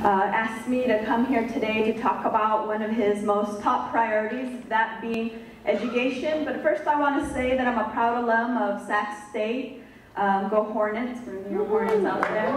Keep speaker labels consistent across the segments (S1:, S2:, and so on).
S1: asked me to come here today to talk about one of his most top priorities, that being education. But first I want to say that I'm a proud alum of Sac State. Go Hornets, for your Hornets out there.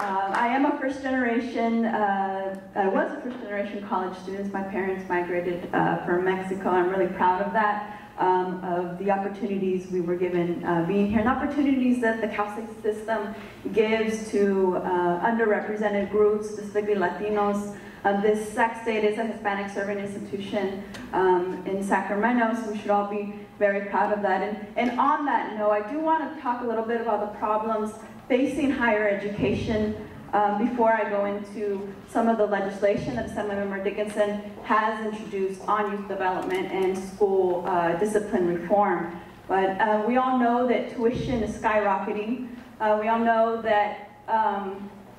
S1: I am a first generation, I was a first generation college student. My parents migrated from Mexico. I'm really proud of that. Of the opportunities we were given being here, and opportunities that the Cal State system gives to underrepresented groups, specifically Latinos. This Sac State is a Hispanic serving institution in Sacramento, so we should all be very proud of that. And on that note, I do want to talk a little bit about the problems facing higher education before I go into some of the legislation that Assemblymember Dickinson has introduced on youth development and school discipline reform. But we all know that tuition is skyrocketing. We all know that,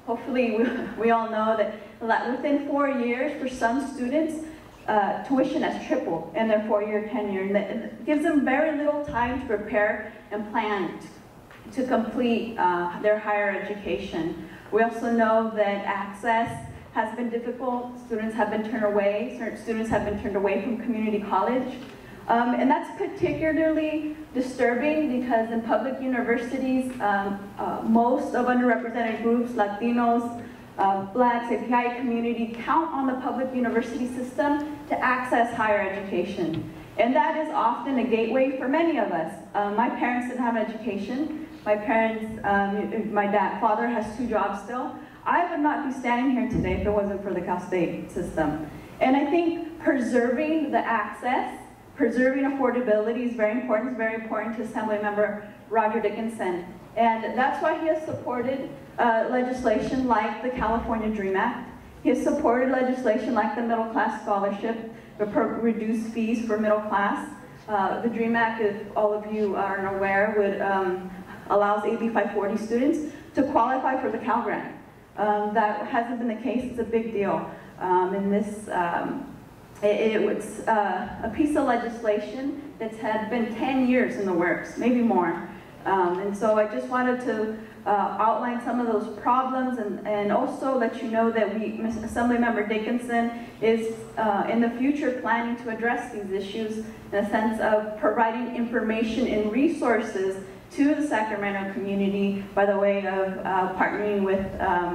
S1: hopefully we all know that within 4 years, for some students, tuition has tripled in their 4-year tenure. And it gives them very little time to prepare and plan to complete their higher education. We also know that access has been difficult. Students have been turned away. Certain students have been turned away from community college. And that's particularly disturbing because in public universities, most of underrepresented groups, Latinos, Blacks, API community, count on the public university system to access higher education. And that is often a gateway for many of us. My parents didn't have an education. My parents, my father has 2 jobs still. I would not be standing here today if it wasn't for the Cal State system. And I think preserving the access, preserving affordability is very important. It's very important to Assemblymember Roger Dickinson. And that's why he has supported legislation like the California DREAM Act. He has supported legislation like the Middle Class Scholarship, the reduced fees for middle class. The DREAM Act, if all of you aren't aware, would allows AB 540 students to qualify for the Cal Grant. That hasn't been the case. It's a big deal. And this, it was a piece of legislation that's had been 10 years in the works, maybe more. And so I just wanted to outline some of those problems and also let you know that Assemblymember Dickinson is in the future planning to address these issues in a sense of providing information and resources to the Sacramento community by the way of partnering with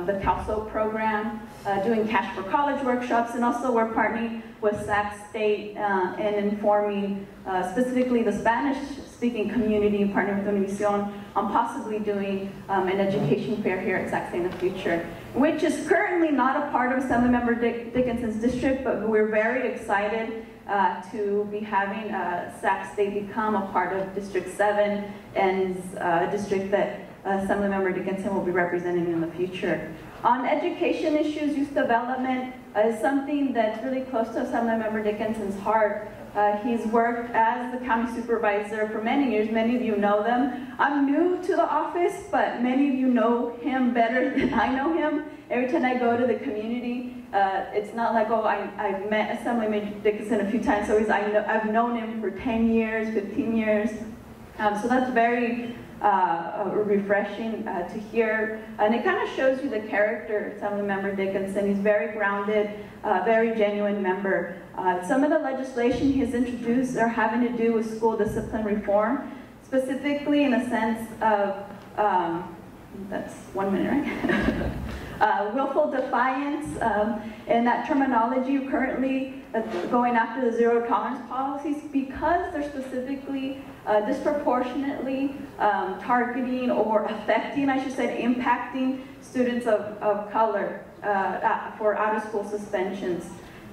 S1: the CalSO program, doing Cash for College workshops, and also we're partnering with Sac State and informing specifically the Spanish-speaking community, partnering with Univision on possibly doing an education fair here at Sac State in the future, which is currently not a part of Assemblymember Dickinson's district, but we're very excited to be having Sac State become a part of District 7 and a district that Assemblymember Dickinson will be representing in the future. On education issues, youth development is something that's really close to Assemblymember Dickinson's heart. He's worked as the county supervisor for many years. Many of you know them. I'm new to the office, but many of you know him better than I know him. Every time I go to the community, it's not like, oh, I've met Assemblymember Dickinson a few times, so I've known him for 10 years, 15 years. So that's very refreshing to hear. And it kind of shows you the character of Assemblymember Dickinson. He's very grounded, very genuine member. Some of the legislation he has introduced are having to do with school discipline reform, specifically in a sense of, that's 1 minute, right? Willful defiance, and that terminology currently going after the zero tolerance policies because they're specifically disproportionately targeting or affecting, I should say, impacting students of color for out-of-school suspensions.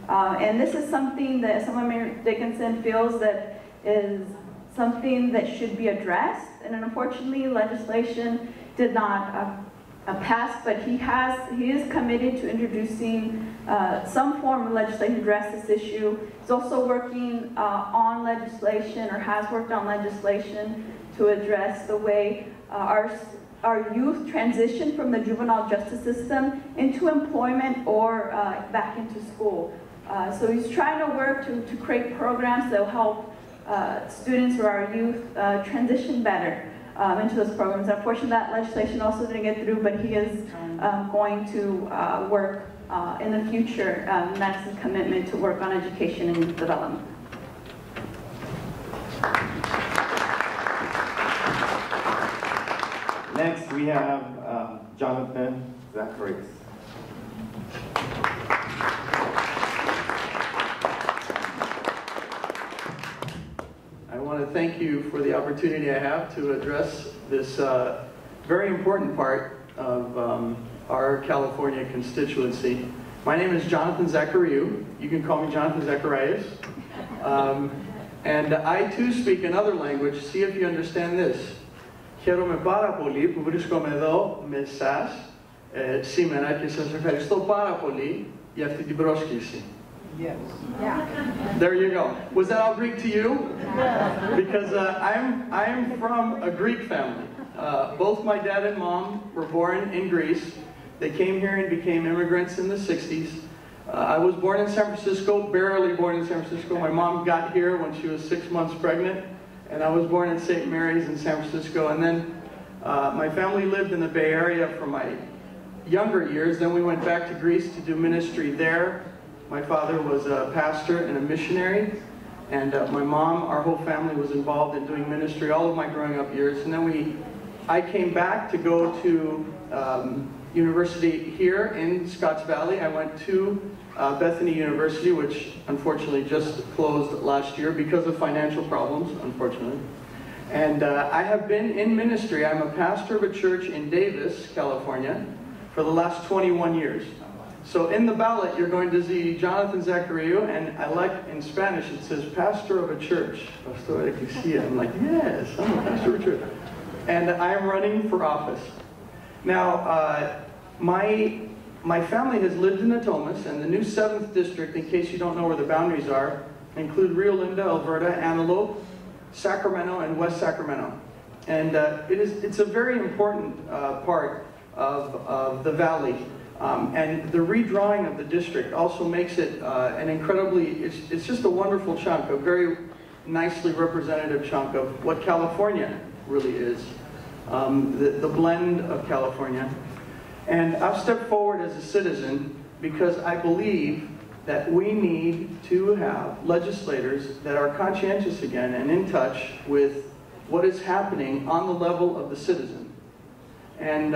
S1: And this is something that Assemblymember Dickinson feels that is something that should be addressed, and unfortunately legislation did not pass, but he is committed to introducing some form of legislation to address this issue. He's also working on legislation, or has worked on legislation to address the way our youth transition from the juvenile justice system into employment or back into school. So he's trying to work to create programs that will help students or our youth transition better. into those programs. Unfortunately, that legislation also didn't get through, but he is going to work in the future, and that's his commitment to work on education and youth development.
S2: Next, we have Jonathan Zacharias.
S3: I want to thank you for the opportunity I have to address this very important part of our California constituency. My name is Jonathan Zachariou. You can call me Jonathan Zacharias. And I too speak another language. See if you understand this. Χαίρομαι πάρα πολύ που βρίσκομαι εδώ με εσάς σήμερα και σας ευχαριστώ πάρα πολύ για αυτή την πρόσκληση.
S4: Yes.
S1: Yeah.
S3: There you go. Was that all Greek to you? Because I'm from a Greek family. Both my dad and mom were born in Greece. They came here and became immigrants in the 60s. I was born in San Francisco, barely born in San Francisco. My mom got here when she was 6 months pregnant, and I was born in St. Mary's in San Francisco. And then my family lived in the Bay Area for my younger years. Then we went back to Greece to do ministry there. My father was a pastor and a missionary, and my mom, our whole family was involved in doing ministry all of my growing up years. And then I came back to go to university here in Scotts Valley. I went to Bethany University, which unfortunately just closed last year because of financial problems, unfortunately. And I have been in ministry. I'm a pastor of a church in Davis, California, for the last 21 years. So in the ballot, you're going to see Jonathan Zachariou, and I like in Spanish, it says pastor of a church. Pastor de Iglesia. I'm like, yes, I'm a pastor of a church. And I'm running for office. Now, my family has lived in Natomas, and the new 7th district, in case you don't know where the boundaries are, include Rio Linda, Alberta, Antelope, Sacramento, and West Sacramento. And it's a very important part of the valley. And the redrawing of the district also makes it an incredibly, it's just a wonderful chunk, a very nicely representative chunk of what California really is, the blend of California. And I've stepped forward as a citizen because I believe that we need to have legislators that are conscientious again and in touch with what is happening on the level of the citizen. And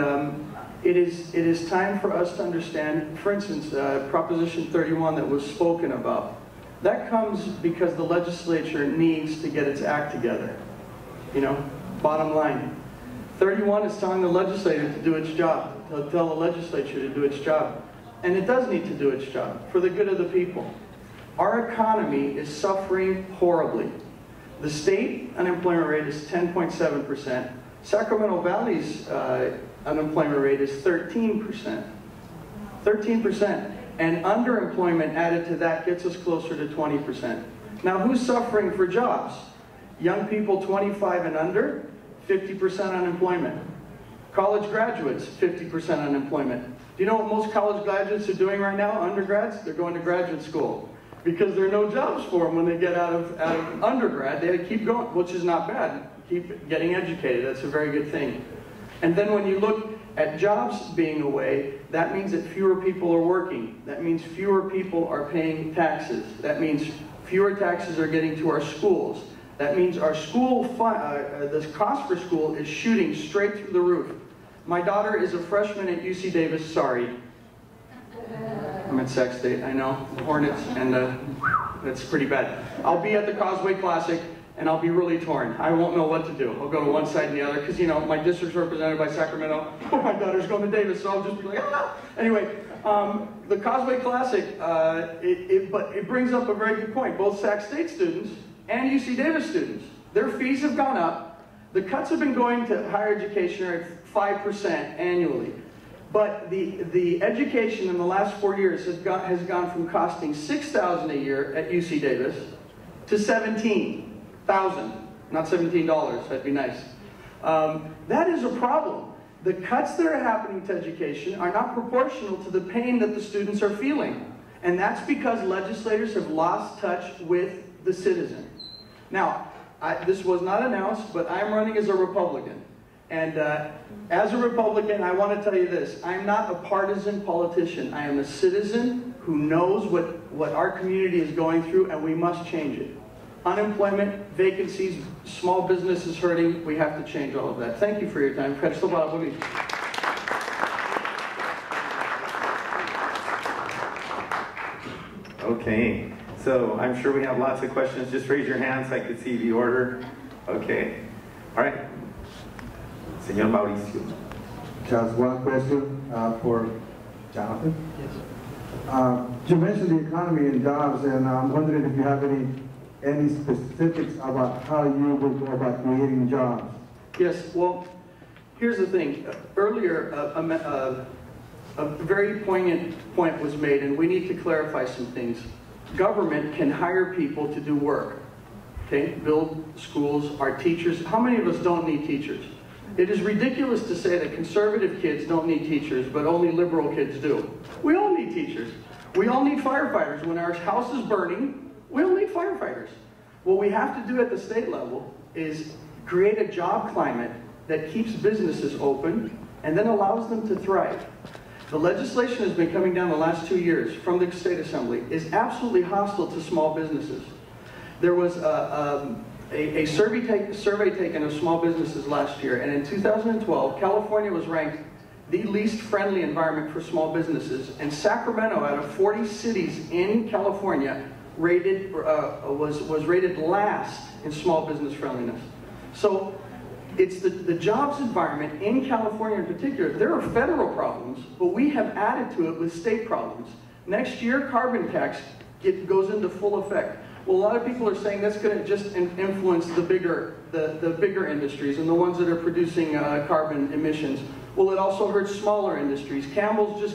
S3: it is time for us to understand, for instance, Proposition 31 that was spoken about. That comes because the legislature needs to get its act together. You know, bottom line. 31 is telling the legislature to do its job, to tell the legislature to do its job. And it does need to do its job for the good of the people. Our economy is suffering horribly. The state unemployment rate is 10.7%. Sacramento Valley's unemployment rate is 13%. 13%. And underemployment added to that gets us closer to 20%. Now, who's suffering for jobs? Young people 25 and under, 50% unemployment. College graduates, 50% unemployment. Do you know what most college graduates are doing right now, undergrads? They're going to graduate school. Because there are no jobs for them when they get out of undergrad. They keep going, which is not bad. Keep getting educated, that's a very good thing. And then when you look at jobs being away, that means that fewer people are working. That means fewer people are paying taxes. That means fewer taxes are getting to our schools. That means our school, the cost for school is shooting straight through the roof. My daughter is a freshman at UC Davis, sorry. I'm at Sac State, I know, the Hornets, and that's pretty bad. I'll be at the Causeway Classic, and I'll be really torn. I won't know what to do. I'll go to one side and the other, because, you know, my district's represented by Sacramento. Oh, my daughter's going to Davis, so I'll just be like, ah! Anyway, the Causeway Classic, but it brings up a very good point. Both Sac State students and UC Davis students, their fees have gone up. The cuts have been going to higher education at 5% annually. But the education in the last 4 years has gone from costing $6,000 a year at UC Davis to $17,000, not $17, that'd be nice. That is a problem. The cuts that are happening to education are not proportional to the pain that the students are feeling. And that's because legislators have lost touch with the citizen. Now, this was not announced, but I'm running as a Republican. And as a Republican, I want to tell you this. I'm not a partisan politician. I am a citizen who knows what our community is going through, and we must change it. Unemployment, vacancies, small businesses hurting, we have to change all of that. Thank you for your time.
S2: Okay, so I'm sure we have lots of questions. Just raise your hand so I can see the order. Okay, all right. Señor Mauricio.
S4: Just one question for Jonathan.
S3: Yes.
S4: You mentioned the economy and jobs, and I'm wondering if you have any specifics about how you will go about creating jobs.
S3: Yes, well, here's the thing. Earlier, a very poignant point was made, and we need to clarify some things. Government can hire people to do work, okay? Build schools, our teachers. How many of us don't need teachers? It is ridiculous to say that conservative kids don't need teachers, but only liberal kids do. We all need teachers. We all need firefighters. When our house is burning, we all need firefighters. What we have to do at the state level is create a job climate that keeps businesses open and then allows them to thrive. The legislation has been coming down the last 2 years from the State Assembly is absolutely hostile to small businesses. There was a survey taken of small businesses last year, and in 2012, California was ranked the least friendly environment for small businesses, and Sacramento, out of 40 cities in California, was rated last in small business friendliness. So it's the jobs environment in California in particular. There are federal problems, but we have added to it with state problems. Next year, carbon tax goes into full effect. Well, a lot of people are saying that's going to just influence the bigger industries and the ones that are producing carbon emissions. Well, it also hurts smaller industries. Campbell's just